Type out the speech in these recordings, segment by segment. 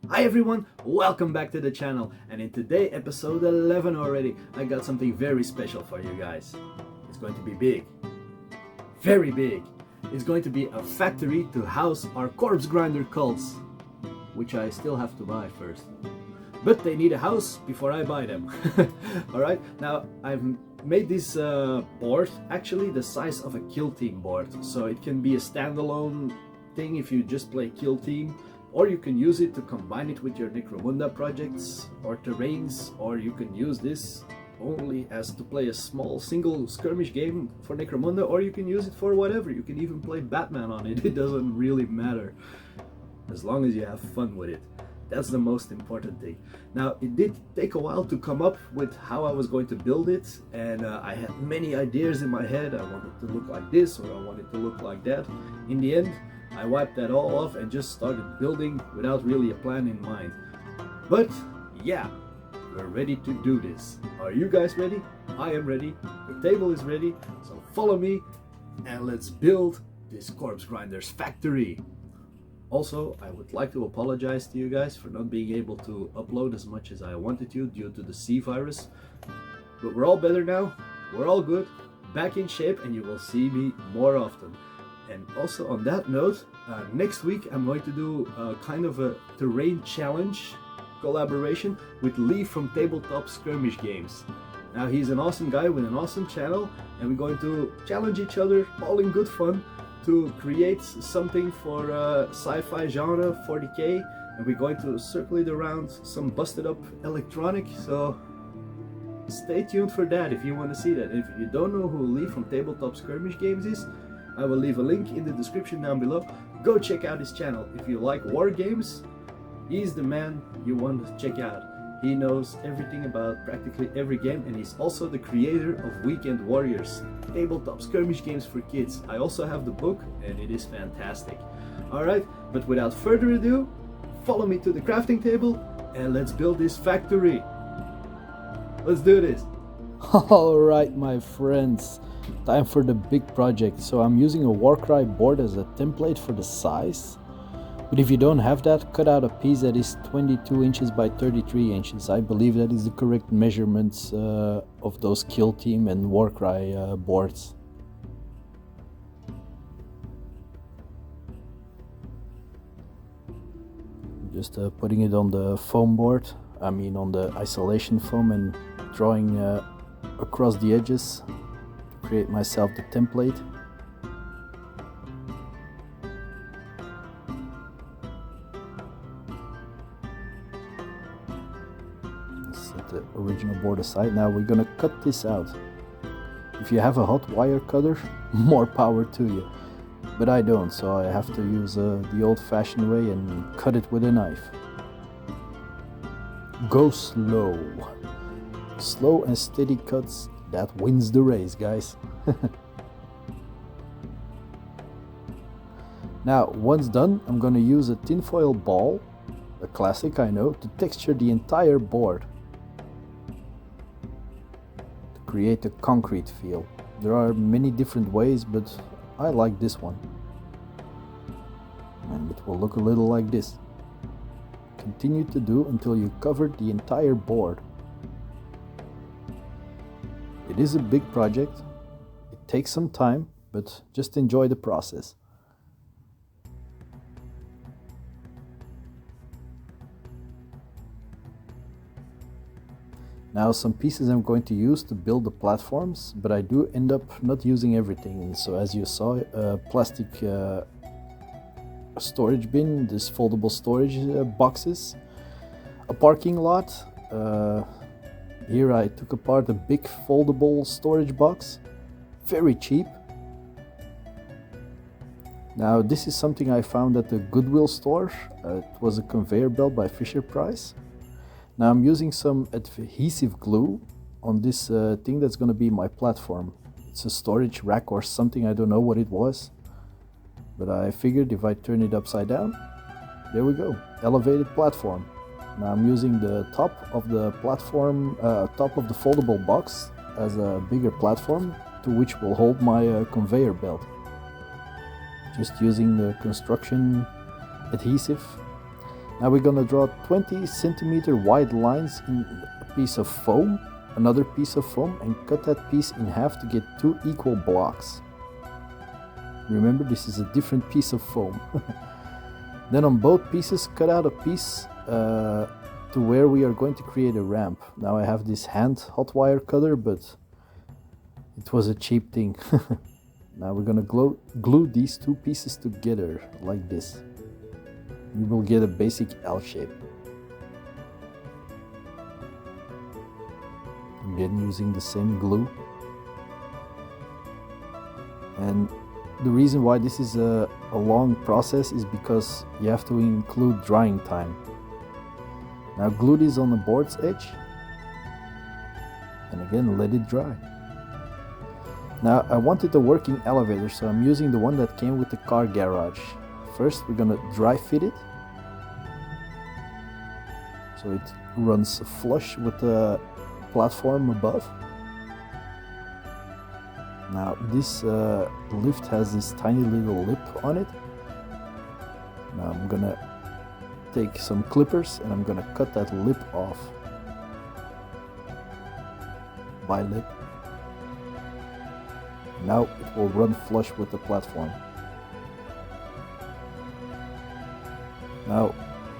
Hi everyone, welcome back to the channel, and in today episode 11 already, I got something very special for you guys. It's going to be big, very big. It's going to be a factory to house our corpse grinder cults, which I still have to buy first. But they need a house before I buy them. Alright, now I've made this board actually the size of a kill team board, so it can be a standalone thing if you just play kill team, or you can use it to combine it with your Necromunda projects or terrains, or you can use this only as to play a small single skirmish game for Necromunda, or you can use it for whatever. You can even play Batman on it. It doesn't really matter, as long as you have fun with it. That's the most important thing. Now, it did take a while to come up with how I was going to build it, and I had many ideas in my head. I wanted it to look like this, or I wanted it to look like that. In the end, I wiped that all off and just started building without really a plan in mind. But yeah, we're ready to do this. Are you guys ready? I am ready. The table is ready. So follow me and let's build this corpse grinders factory. Also, I would like to apologize to you guys for not being able to upload as much as I wanted to due to the C virus. But we're all better now. We're all good, back in shape, and you will see me more often. And also on that note, next week I'm going to do kind of a terrain challenge collaboration with Lee from Tabletop Skirmish Games. Now, he's an awesome guy with an awesome channel, and we're going to challenge each other all in good fun to create something for sci-fi genre 40k, and we're going to circle it around some busted up electronic, so stay tuned for that if you want to see that. If you don't know who Lee from Tabletop Skirmish Games is, I will leave a link in the description down below. Go check out his channel. If you like war games, he's the man you want to check out. He knows everything about practically every game, and he's also the creator of Weekend Warriors, tabletop skirmish games for kids. I also have the book, and it is fantastic. Alright, but without further ado, follow me to the crafting table and let's build this factory. Let's do this. Alright, my friends, time for the big project. So I'm using a Warcry board as a template for the size. But if you don't have that, cut out a piece that is 22 inches by 33 inches. I believe that is the correct measurements of those Kill Team and Warcry boards. Just putting it on the foam board, on the isolation foam, and drawing across the edges to create myself the template. Set the original board aside. Now we're gonna cut this out. If you have a hot wire cutter, more power to you, but I don't, so I have to use the old-fashioned way and cut it with a knife. Go slow. Slow and steady cuts, that wins the race, guys. Now, once done, I'm gonna use a tinfoil ball, a classic I know, to texture the entire board to create a concrete feel. There are many different ways, but I like this one, and it will look a little like this. Continue to do until you cover the entire board. It is a big project, it takes some time, but just enjoy the process. Now, some pieces I'm going to use to build the platforms, but I do end up not using everything. And so, as you saw, a plastic storage bin, this foldable storage boxes, a parking lot. Here I took apart a big foldable storage box, very cheap. Now, this is something I found at the Goodwill store. It was a conveyor belt by Fisher Price. Now I'm using some adhesive glue on this thing that's going to be my platform. It's a storage rack or something, I don't know what it was. But I figured if I turn it upside down, there we go, elevated platform. Now I'm using the top of the platform, top of the foldable box as a bigger platform to which will hold my conveyor belt. Just using the construction adhesive. Now we're gonna draw 20 centimeter wide lines in a piece of foam, another piece of foam, and cut that piece in half to get 2 equal blocks. Remember, this is a different piece of foam. Then on both pieces, cut out a piece to where we are going to create a ramp. Now I have this hand hot wire cutter, but it was a cheap thing. Now we're gonna glue these 2 pieces together like this. You will get a basic L shape. Again, using the same glue. And the reason why this is a long process is because you have to include drying time. Now glue this on the board's edge, and again let it dry. Now I wanted a working elevator, so I'm using the one that came with the car garage. First we're gonna dry fit it, so it runs flush with the platform above. Now this lift has this tiny little lip on it. Now I'm gonna take some clippers and I'm gonna cut that lip off by lip. Now it will run flush with the platform. Now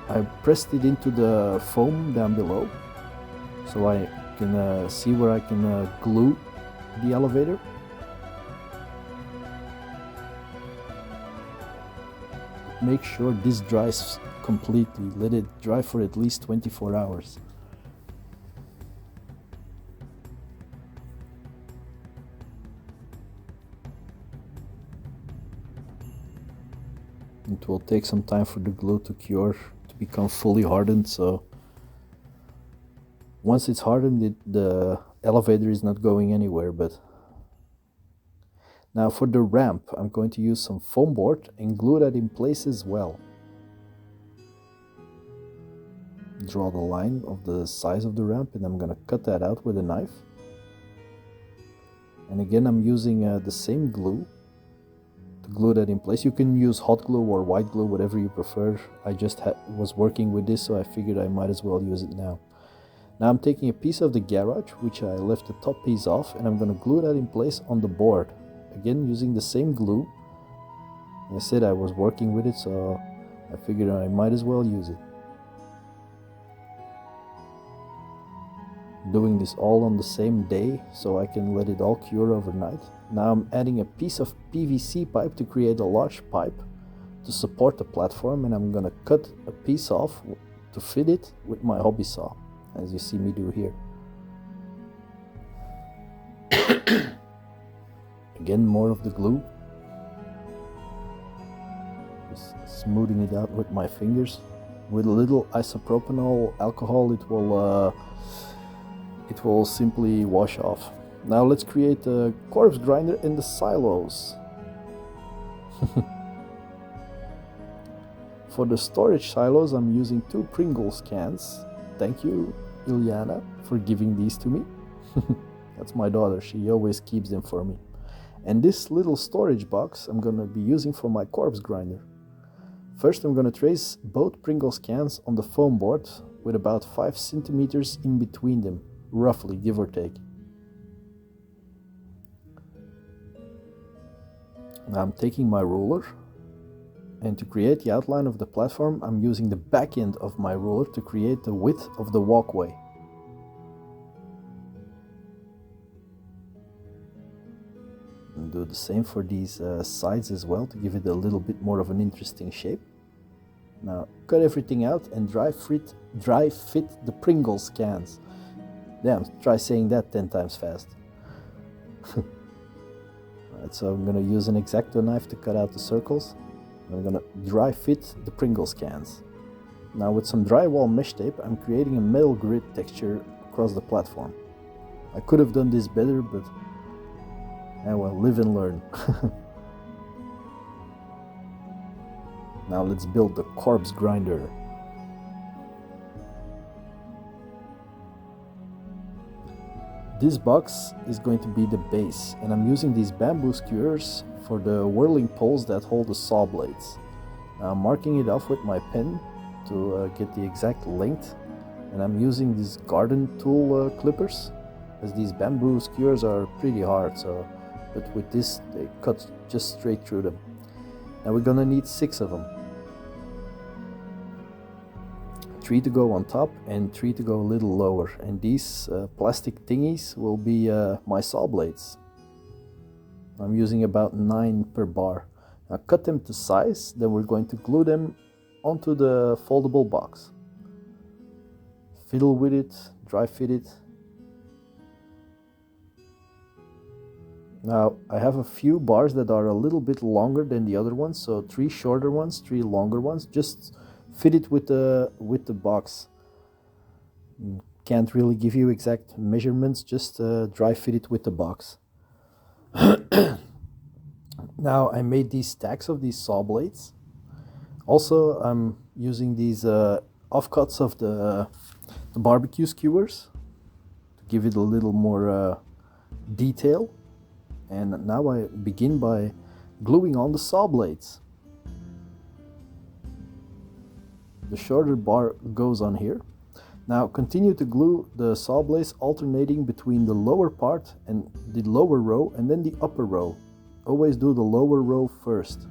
I pressed it into the foam down below so I can see where I can glue the elevator. Make sure this dries completely. Let it dry for at least 24 hours. It will take some time for the glue to cure, to become fully hardened, so once it's hardened, the elevator is not going anywhere. But now for the ramp, I'm going to use some foam board and glue that in place as well. Draw the line of the size of the ramp and I'm going to cut that out with a knife. And again, I'm using the same glue to glue that in place. You can use hot glue or white glue, whatever you prefer. I just was working with this, so I figured I might as well use it now. Now I'm taking a piece of the garage, which I left the top piece off, and I'm going to glue that in place on the board. Again, using the same glue. I said I was working with it, so I figured I might as well use it. Doing this all on the same day so I can let it all cure overnight. Now I'm adding a piece of PVC pipe to create a large pipe to support the platform, and I'm gonna cut a piece off to fit it with my hobby saw, as you see me do here. Again, more of the glue. Just smoothing it out with my fingers. With a little isopropanol alcohol, it will simply wash off. Now let's create a corpse grinder in the silos. For the storage silos, I'm using 2 Pringles cans. Thank you, Ilyana, for giving these to me. That's my daughter, she always keeps them for me. And this little storage box I'm gonna be using for my corpse grinder. First I'm gonna trace both Pringles cans on the foam board with about 5 centimeters in between them, roughly, give or take. Now I'm taking my ruler, and to create the outline of the platform, I'm using the back end of my ruler to create the width of the walkway. And do the same for these sides as well to give it a little bit more of an interesting shape. Now cut everything out and dry fit the Pringles cans. Damn, try saying that 10 times fast. Alright, so I'm gonna use an X-Acto knife to cut out the circles. I'm gonna dry fit the Pringles cans. Now with some drywall mesh tape, I'm creating a metal grid texture across the platform. I could have done this better, but well, live and learn. Now let's build the corpse grinder. This box is going to be the base, and I'm using these bamboo skewers for the whirling poles that hold the saw blades. Now I'm marking it off with my pen to get the exact length, and I'm using these garden tool clippers, as these bamboo skewers are pretty hard, so but with this they cut just straight through them. Now we're gonna need 6 of them. 3 to go on top and 3 to go a little lower, and these plastic thingies will be my saw blades. I'm using about 9 per bar. Now cut them to size, then we're going to glue them onto the foldable box. Fiddle with it, dry fit it. Now I have a few bars that are a little bit longer than the other ones, so 3 shorter ones, 3 longer ones. Just fit it with the box. Can't really give you exact measurements, just dry fit it with the box. Now I made these stacks of these saw blades. Also I'm using these offcuts of the barbecue skewers to give it a little more detail. And now I begin by gluing on the saw blades. The shorter bar goes on here. Now continue to glue the saw blades, alternating between the lower part and the lower row and then the upper row. Always do the lower row first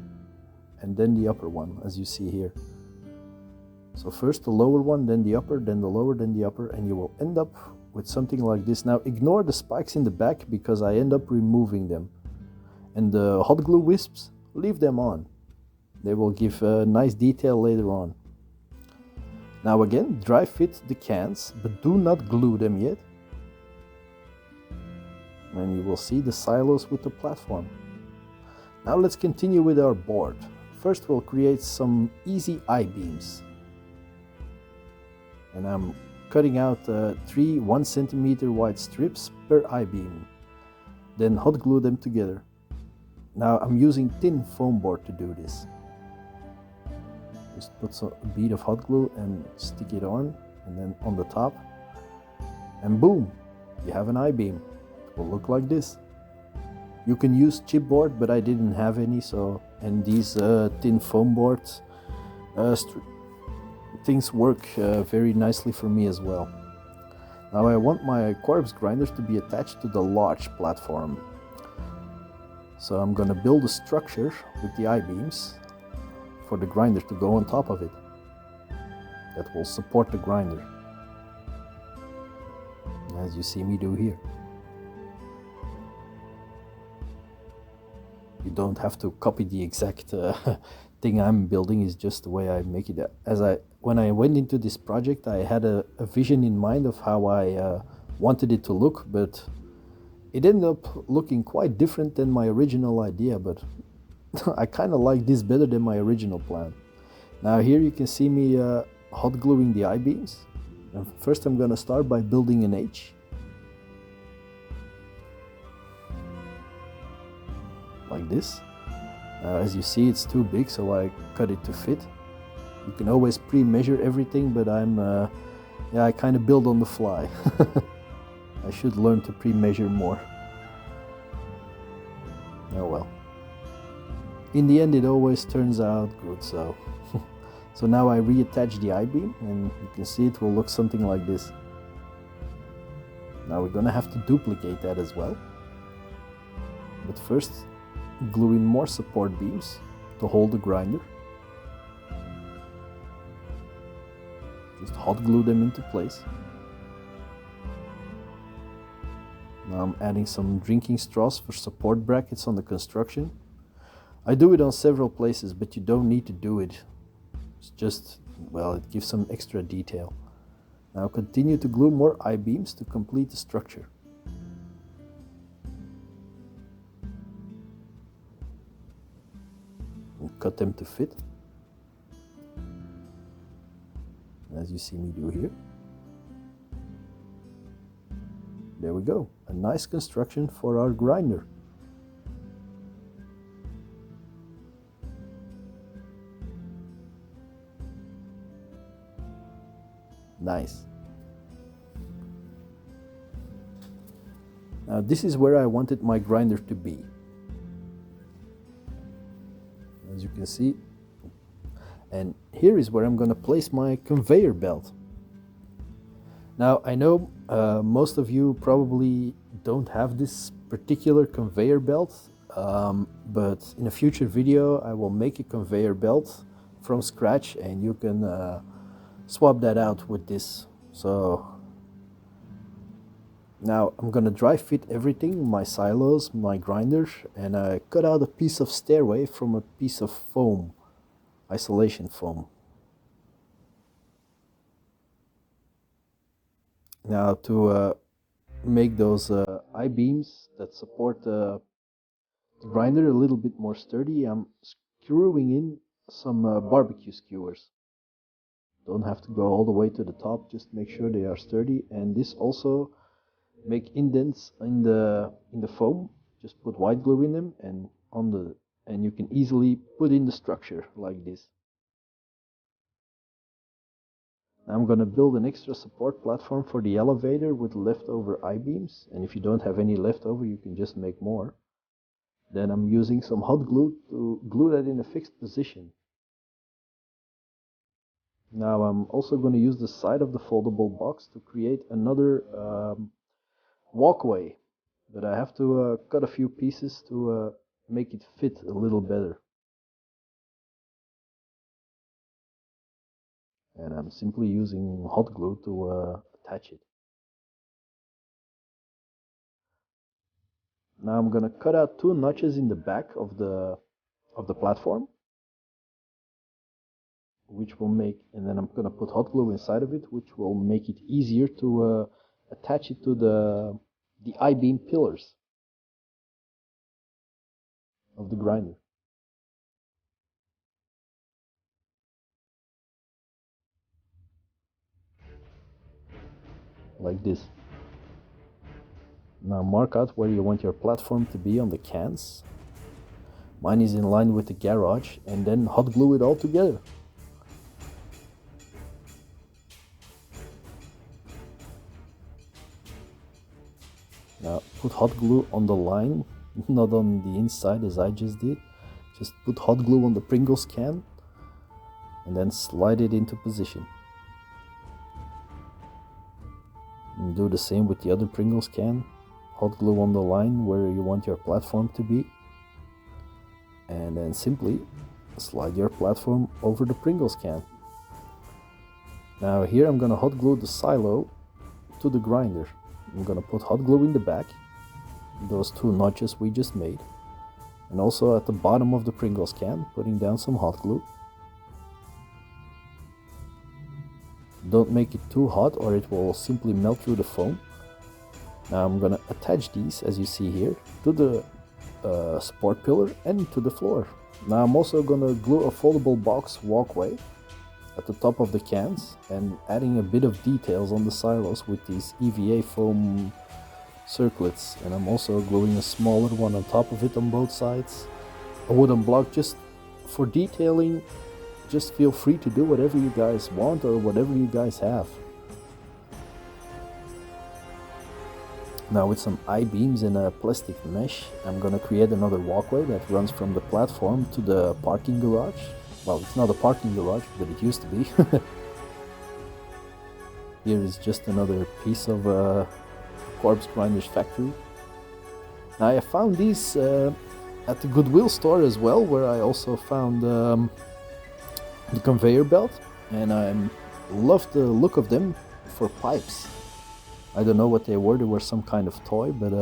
and then the upper one, as you see here. So first the lower one, then the upper, then the lower, then the upper, and you will end up with something like this. Now ignore the spikes in the back because I end up removing them. And the hot glue wisps, leave them on. They will give a nice detail later on. Now again, dry fit the cans, but do not glue them yet. And you will see the silos with the platform. Now let's continue with our board. First we'll create some easy I-beams. And I'm cutting out 3 1 centimeter wide strips per I-beam. Then hot glue them together. Now I'm using thin foam board to do this. Just put a bead of hot glue and stick it on, and then on the top, and boom, you have an I-beam. It will look like this. You can use chipboard, but I didn't have any, so, and these thin foam boards things work very nicely for me as well. Now I want my corpse grinders to be attached to the large platform. So I'm gonna build a structure with the I-beams for the grinder to go on top of it. That will support the grinder, as you see me do here. You don't have to copy the exact thing I'm building, is just the way I make it. When I went into this project, I had a vision in mind of how I wanted it to look, but it ended up looking quite different than my original idea, but I kind of like this better than my original plan. Now here you can see me hot gluing the I-beams. And first I'm gonna start by building an H. Like this. As you see, it's too big, so I cut it to fit. You can always pre-measure everything, but I kind of build on the fly. I should learn to pre-measure more. Oh well. In the end, it always turns out good, so... So now I reattach the I-beam, and you can see it will look something like this. Now we're gonna have to duplicate that as well. But first, glue in more support beams to hold the grinder. Just hot glue them into place. Now I'm adding some drinking straws for support brackets on the construction. I do it on several places, but you don't need to do it. It's just, well, it gives some extra detail. Now continue to glue more I-beams to complete the structure. And cut them to fit, as you see me do here. There we go, a nice construction for our grinder. Nice. Now this is where I wanted my grinder to be. As you can see, And here is where I'm going to place my conveyor belt. Now I know most of you probably don't have this particular conveyor belt, but in a future video I will make a conveyor belt from scratch and you can swap that out with this. So now I'm gonna dry fit everything, my silos, my grinders, and I cut out a piece of stairway from a piece of foam, isolation foam. Now to make those I-beams that support the grinder a little bit more sturdy, I'm screwing in some barbecue skewers. Don't have to go all the way to the top, just make sure they are sturdy. And this also make indents in the foam. Just put white glue in them and you can easily put in the structure like this. I'm going to build an extra support platform for the elevator with leftover I-beams, and if you don't have any leftover you can just make more. Then I'm using some hot glue to glue that in a fixed position. Now I'm also going to use the side of the foldable box to create another walkway, but I have to cut a few pieces to make it fit a little better. And I'm simply using hot glue to attach it. Now I'm going to cut out 2 notches in the back of the platform, which will make, and then I'm going to put hot glue inside of it, which will make it easier to attach it to the I-beam pillars of the grinder. Like this. Now mark out where you want your platform to be on the cans. Mine is in line with the garage, and then hot glue it all together. Now put hot glue on the line, not on the inside as I just did. Just put hot glue on the Pringles can and then slide it into position. And do the same with the other Pringles can. Hot glue on the line where you want your platform to be. And then simply slide your platform over the Pringles can. Now here I'm gonna hot glue the silo to the grinder. I'm gonna put hot glue in the back, those 2 notches we just made, and also at the bottom of the Pringles can, putting down some hot glue. Don't make it too hot or it will simply melt through the foam. Now I'm gonna attach these, as you see here, to the support pillar and to the floor. Now I'm also gonna glue a foldable box walkway at the top of the cans and adding a bit of details on the silos with these EVA foam circlets, and I'm also gluing a smaller one on top of it on both sides. A wooden block just for detailing. Just feel free to do whatever you guys want or whatever you guys have. Now with some I-beams and a plastic mesh, I'm gonna create another walkway that runs from the platform to the parking garage. Well, it's not a parking garage, but it used to be. Here is just another piece of Corpse Grinder's factory. Now I found these at the Goodwill store as well, where I also found the conveyor belt, and I love the look of them for pipes. I don't know what they were some kind of toy, but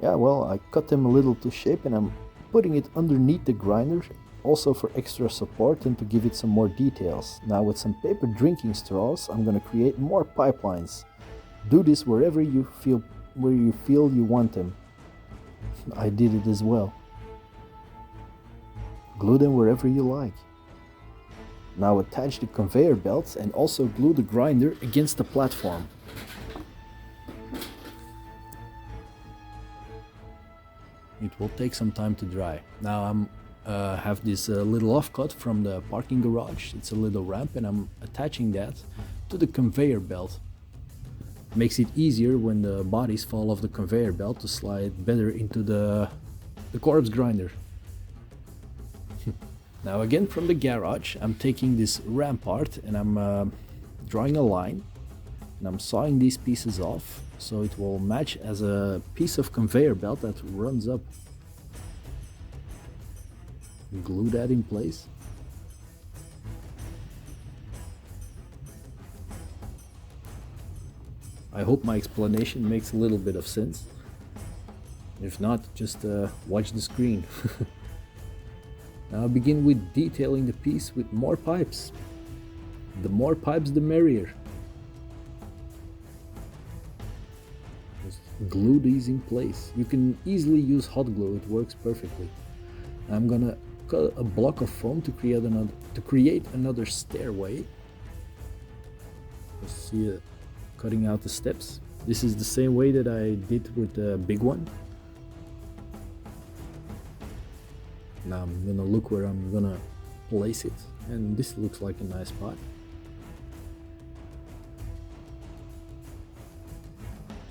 yeah, well, I cut them a little to shape and I'm putting it underneath the grinder, also for extra support and to give it some more details. Now with some paper drinking straws, I'm gonna create more pipelines. Do this wherever you feel you want them. I did it as well. Glue them wherever you like. Now attach the conveyor belts and also glue the grinder against the platform. It will take some time to dry. Now I'm have this little offcut from the parking garage. It's a little ramp and I'm attaching that to the conveyor belt. Makes it easier when the bodies fall off the conveyor belt to slide better into the corpse grinder. Now again from the garage, I'm taking this rampart and I'm drawing a line and I'm sawing these pieces off so it will match as a piece of conveyor belt that runs up. Glue that in place. I hope my explanation makes a little bit of sense. If not, just watch the screen. Now I begin with detailing the piece with more pipes. The more pipes, the merrier. Just glue these in place. You can easily use hot glue, it works perfectly. I'm gonna cut a block of foam to create another stairway. You see it cutting out the steps. This is the same way that I did with the big one. Now I'm gonna look where I'm gonna place it, and this looks like a nice spot.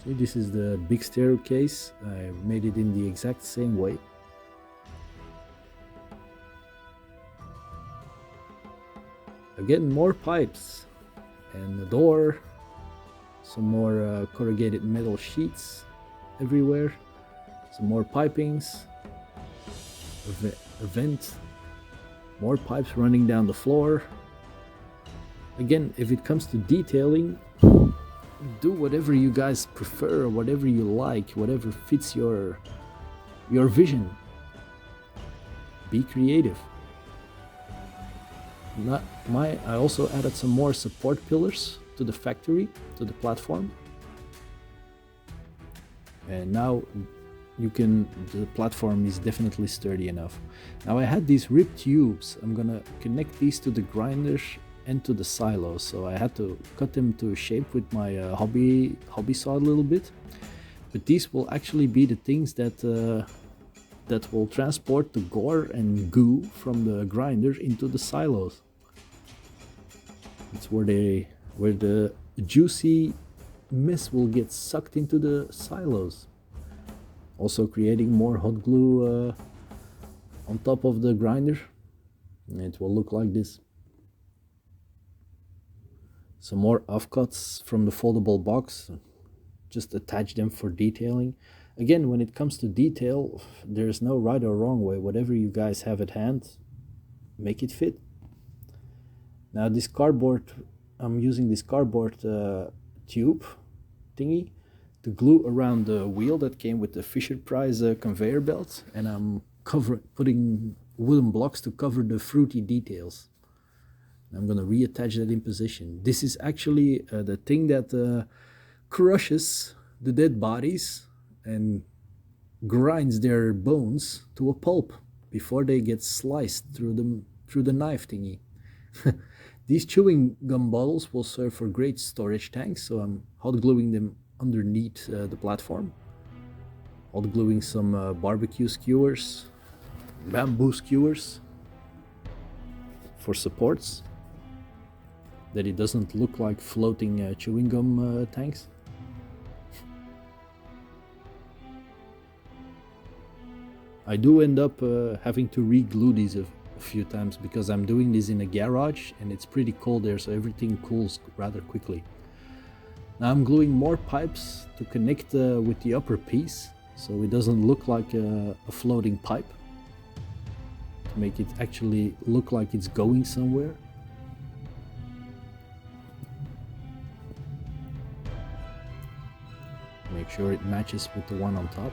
See, this is the big staircase. I made it in the exact same way. Again, more pipes and the door. Some more corrugated metal sheets everywhere. Some more pipings. A vent. More pipes running down the floor. Again, if it comes to detailing, do whatever you guys prefer, or whatever you like, whatever fits your vision. Be creative. I also added some more support pillars to the factory, to the platform. And now the platform is definitely sturdy enough. Now I had these ripped tubes. I'm gonna connect these to the grinders and to the silos. So I had to cut them to shape with my hobby saw a little bit. But these will actually be the things that will transport the gore and goo from the grinder into the silos. It's where the juicy mess will get sucked into the silos. Also creating more hot glue on top of the grinder. And it will look like this. Some more offcuts from the foldable box. Just attach them for detailing. Again, when it comes to detail, there's no right or wrong way. Whatever you guys have at hand, make it fit. Now this cardboard, I'm using this cardboard tube thingy to glue around the wheel that came with the Fisher-Price conveyor belt, and I'm putting wooden blocks to cover the fruity details. I'm gonna reattach that in position. This is actually the thing that crushes the dead bodies and grinds their bones to a pulp before they get sliced through the knife thingy. These chewing gum bottles will serve for great storage tanks, so I'm hot gluing them underneath the platform. Hot gluing some barbecue skewers, bamboo skewers for supports, that it doesn't look like floating chewing gum tanks. I do end up having to re-glue these a few times because I'm doing this in a garage and it's pretty cold there, so everything cools rather quickly. Now I'm gluing more pipes to connect with the upper piece so it doesn't look like a floating pipe, to make it actually look like it's going somewhere. Make sure it matches with the one on top.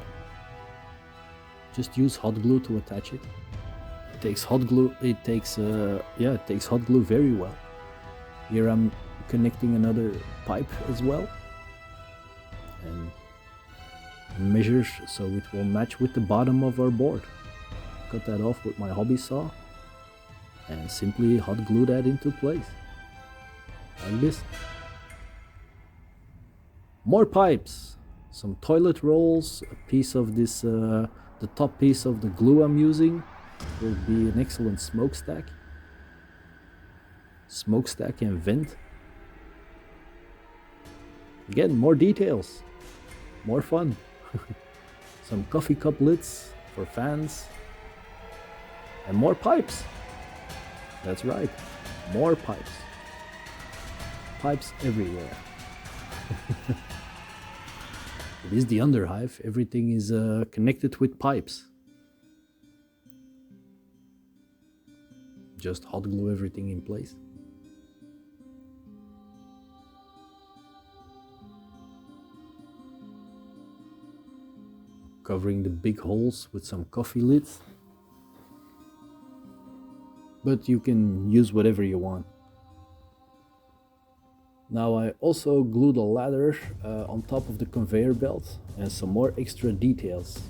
Just use hot glue to attach it. It takes hot glue. It takes hot glue very well. Here I'm connecting another pipe as well, and measures so it will match with the bottom of our board. Cut that off with my hobby saw and simply hot glue that into place like this. More pipes, some toilet rolls, a piece of this the top piece of the glue I'm using will be an excellent smokestack and vent. Again, more details, more fun. Some coffee cup lids for fans and more pipes. That's right, more pipes. Pipes everywhere. It is the Underhive. Everything is connected with pipes. Just hot glue everything in place. Covering the big holes with some coffee lids. But you can use whatever you want. Now I also glued a ladder on top of the conveyor belt and some more extra details.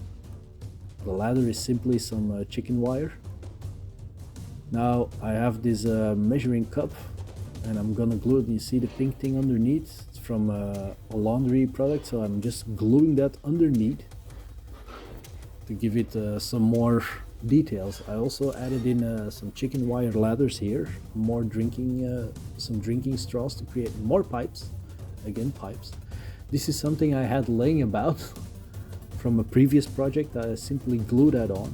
The ladder is simply some chicken wire. Now I have this measuring cup and I'm gonna glue it. You see the pink thing underneath? It's from a laundry product, so I'm just gluing that underneath to give it some more details. I also added in some chicken wire ladders here, more some drinking straws to create more pipes. Again, pipes. This is something I had laying about from a previous project. I simply glued that on.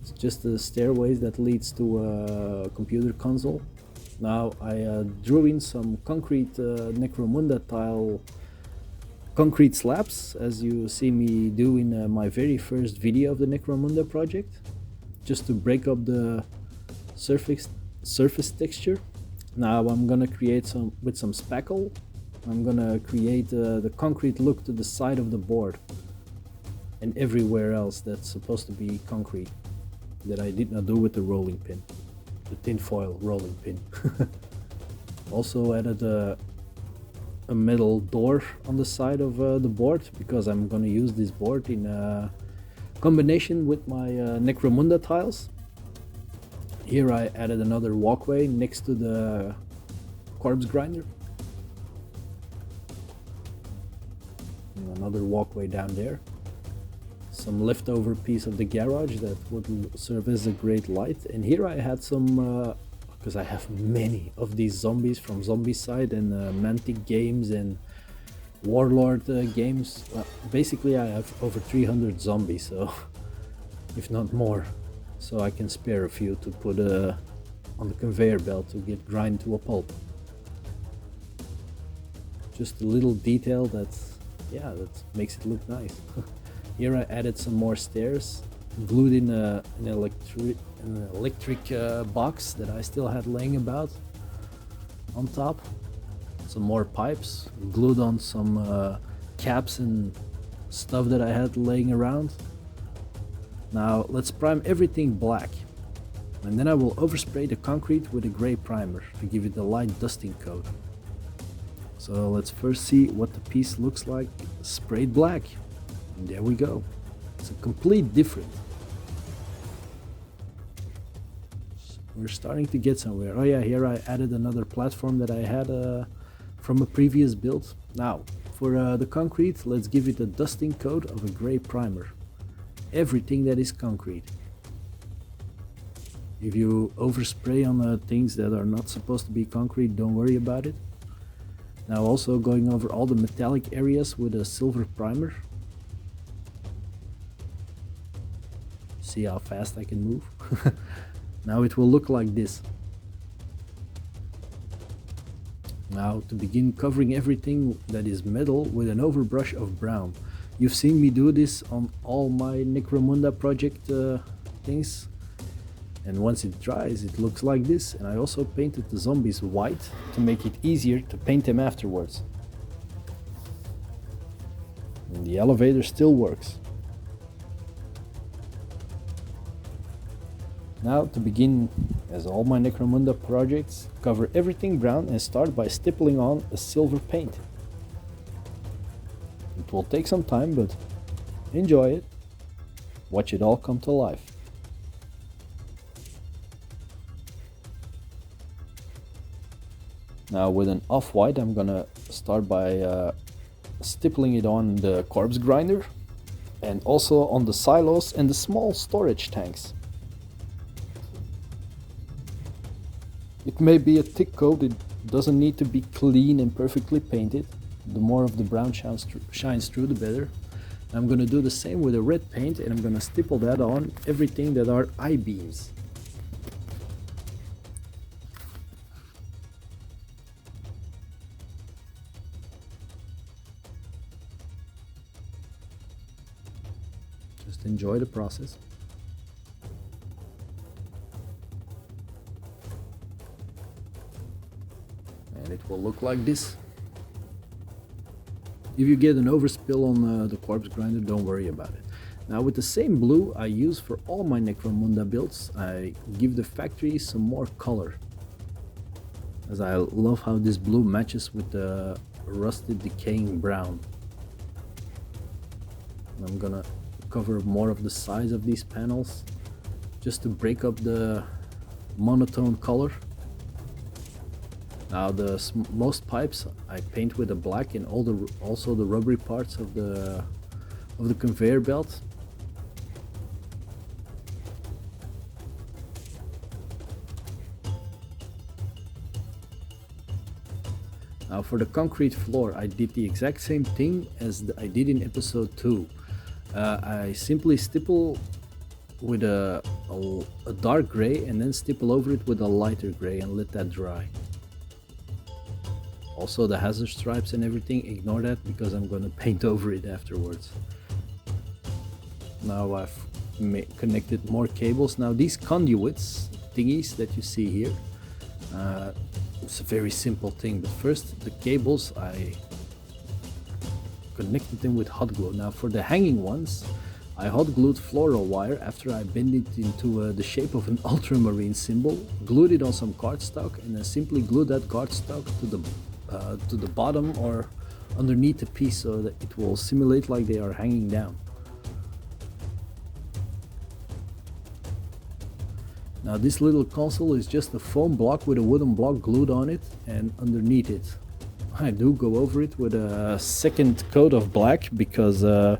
It's just the stairways that leads to a computer console. Now I drew in some concrete Necromunda tile concrete slabs, as you see me do in my very first video of the Necromunda project, just to break up the surface texture. Now I'm gonna create with some spackle. I'm gonna create the concrete look to the side of the board and everywhere else that's supposed to be concrete that I did not do with the rolling pin, the tinfoil rolling pin. Also added a metal door on the side of the board because I'm gonna use this board in combination with my Necromunda tiles. Here I added another walkway next to the corpse grinder. And another walkway down there. Some leftover piece of the garage that would serve as a great light. And here I had some, because I have many of these zombies from Zombicide and Mantic games and Warlord games. Basically I have over 300 zombies, so if not more, so I can spare a few to put on the conveyor belt to get grind to a pulp. Just a little detail that makes it look nice. Here I added some more stairs, glued in an electric box that I still had laying about on top. Some more pipes, glued on some caps and stuff that I had laying around. Now let's prime everything black, and then I will overspray the concrete with a gray primer to give it a light dusting coat. So let's first see what the piece looks like sprayed black. And there we go. It's a complete different. We're starting to get somewhere. Oh yeah, here I added another platform that I had from a previous build. Now, for the concrete, let's give it a dusting coat of a gray primer. Everything that is concrete. If you overspray on things that are not supposed to be concrete, don't worry about it. Now also going over all the metallic areas with a silver primer. See how fast I can move? Now it will look like this. Now to begin covering everything that is metal with an overbrush of brown. You've seen me do this on all my Necromunda project things. And once it dries, it looks like this. And I also painted the zombies white to make it easier to paint them afterwards. And the elevator still works. Now to begin, as all my Necromunda projects, cover everything brown and start by stippling on a silver paint. It will take some time, but enjoy it. Watch it all come to life. Now with an off-white I'm gonna start by stippling it on the corpse grinder and also on the silos and the small storage tanks. It may be a thick coat, it doesn't need to be clean and perfectly painted. The more of the brown shines through, the better. I'm gonna do the same with a red paint, and I'm gonna stipple that on everything that are I-beams. Just enjoy the process. And it will look like this. If you get an overspill on the corpse grinder, don't worry about it. Now with the same blue I use for all my Necromunda builds, I give the factory some more color. As I love how this blue matches with the rusted decaying brown. And I'm gonna cover more of the sides of these panels just to break up the monotone color. Now most pipes I paint with the black and also the rubbery parts of the conveyor belt. Now for the concrete floor I did the exact same thing as I did in episode 2. I simply stipple with a dark gray and then stipple over it with a lighter gray and let that dry. Also the hazard stripes and everything, ignore that because I'm gonna paint over it afterwards. Now I've connected more cables. Now these conduits thingies that you see here, it's a very simple thing, but first the cables I connected them with hot glue. Now for the hanging ones I hot glued floral wire after I bent it into the shape of an ultramarine symbol, glued it on some cardstock, and then simply glued that cardstock to the bottom or underneath the piece so that it will simulate like they are hanging down. Now this little console is just a foam block with a wooden block glued on it, and underneath it I do go over it with a second coat of black because the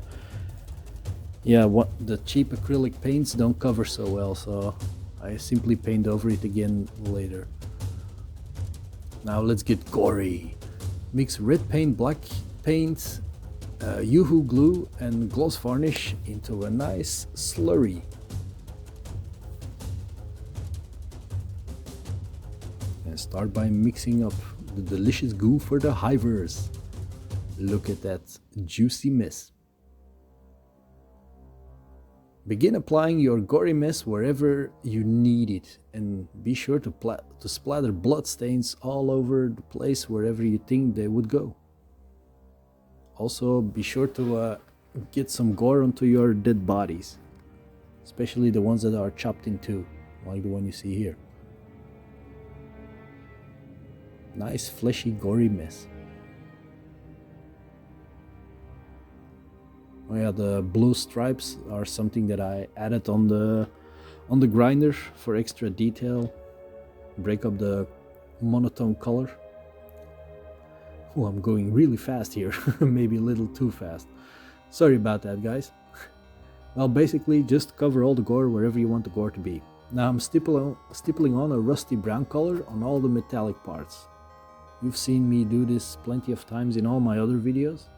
cheap acrylic paints don't cover so well, so I simply paint over it again later. Now let's get gory. Mix red paint, black paint, Yoo-hoo glue and gloss varnish into a nice slurry. And start by mixing up the delicious goo for the hivers. Look at that juicy mess. Begin applying your gory mess wherever you need it, and be sure to splatter blood stains all over the place wherever you think they would go. Also be sure to get some gore onto your dead bodies, especially the ones that are chopped in two, like the one you see here. Nice fleshy gory mess. Oh yeah, the blue stripes are something that I added on the grinder for extra detail, break up the monotone color. Oh, I'm going really fast here, maybe a little too fast. Sorry about that, guys. Well, basically just cover all the gore wherever you want the gore to be. Now I'm stippling on a rusty brown color on all the metallic parts. You've seen me do this plenty of times in all my other videos.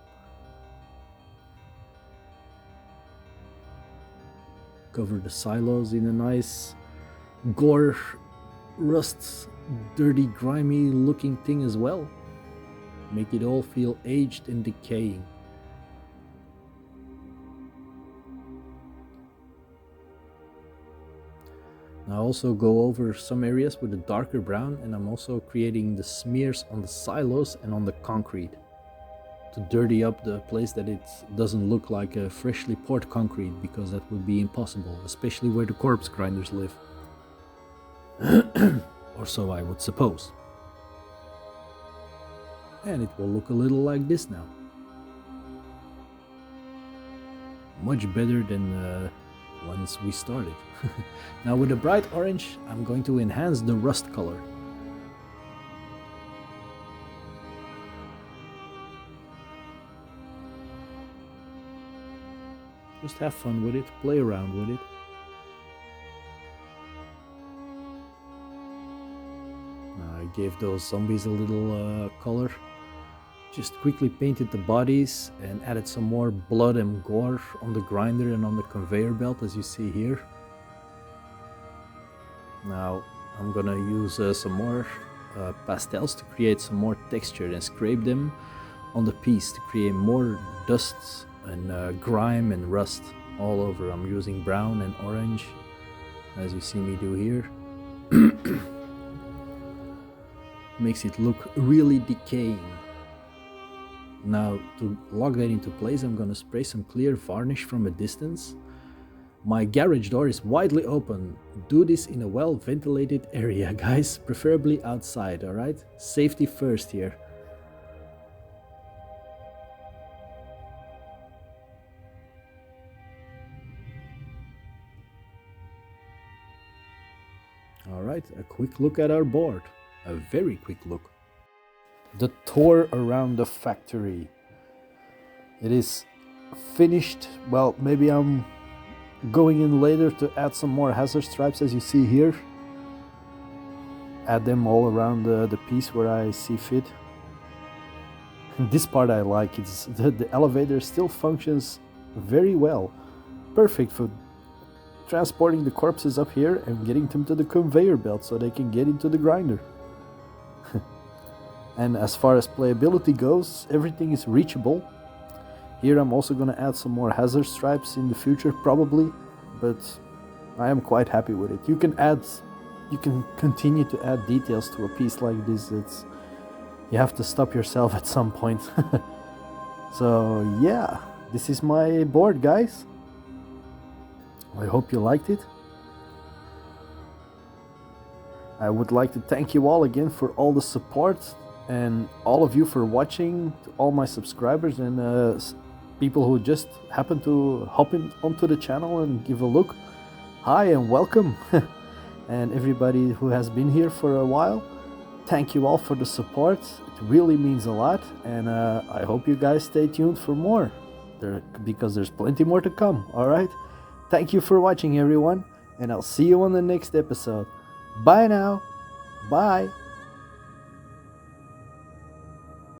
Cover the silos in a nice gore, rust, dirty, grimy looking thing as well. Make it all feel aged and decaying. I also go over some areas with a darker brown, and I'm also creating the smears on the silos and on the concrete to dirty up the place that it doesn't look like a freshly poured concrete, because that would be impossible, especially where the corpse grinders live. Or so I would suppose. And it will look a little like this now. Much better than once we started. Now with a bright orange, I'm going to enhance the rust color. Just have fun with it, play around with it. I gave those zombies a little color. Just quickly painted the bodies and added some more blood and gore on the grinder and on the conveyor belt, as you see here. Now I'm gonna use some more pastels to create some more texture and scrape them on the piece to create more dust and grime and rust. all over. I'm using brown and orange, as you see me do here. Makes it look really decaying. Now, to lock that into place, I'm gonna spray some clear varnish from a distance. My garage door is widely open. Do this in a well-ventilated area, guys, preferably outside, alright? Safety first here. Alright, a quick look at our board. A very quick look. The tour around the factory. It is finished. Well, maybe I'm going in later to add some more hazard stripes, as you see here. Add them all around the piece where I see fit. This part I like. It's the elevator still functions very well. Perfect for transporting the corpses up here and getting them to the conveyor belt so they can get into the grinder. And as far as playability goes, everything is reachable. Here I'm also going to add some more hazard stripes in the future probably, but I am quite happy with it. You can continue to add details to a piece like this. You have to stop yourself at some point. So yeah, this is my board, guys. I hope you liked it. I would like to thank you all again for all the support and all of you for watching, to all my subscribers and people who just happen to hop in onto the channel and give a look. Hi and welcome. And everybody who has been here for a while, thank you all for the support. It really means a lot, and I hope you guys stay tuned for more because there's plenty more to come. Alright, thank you for watching everyone, and I'll see you on the next episode. Bye now. Bye.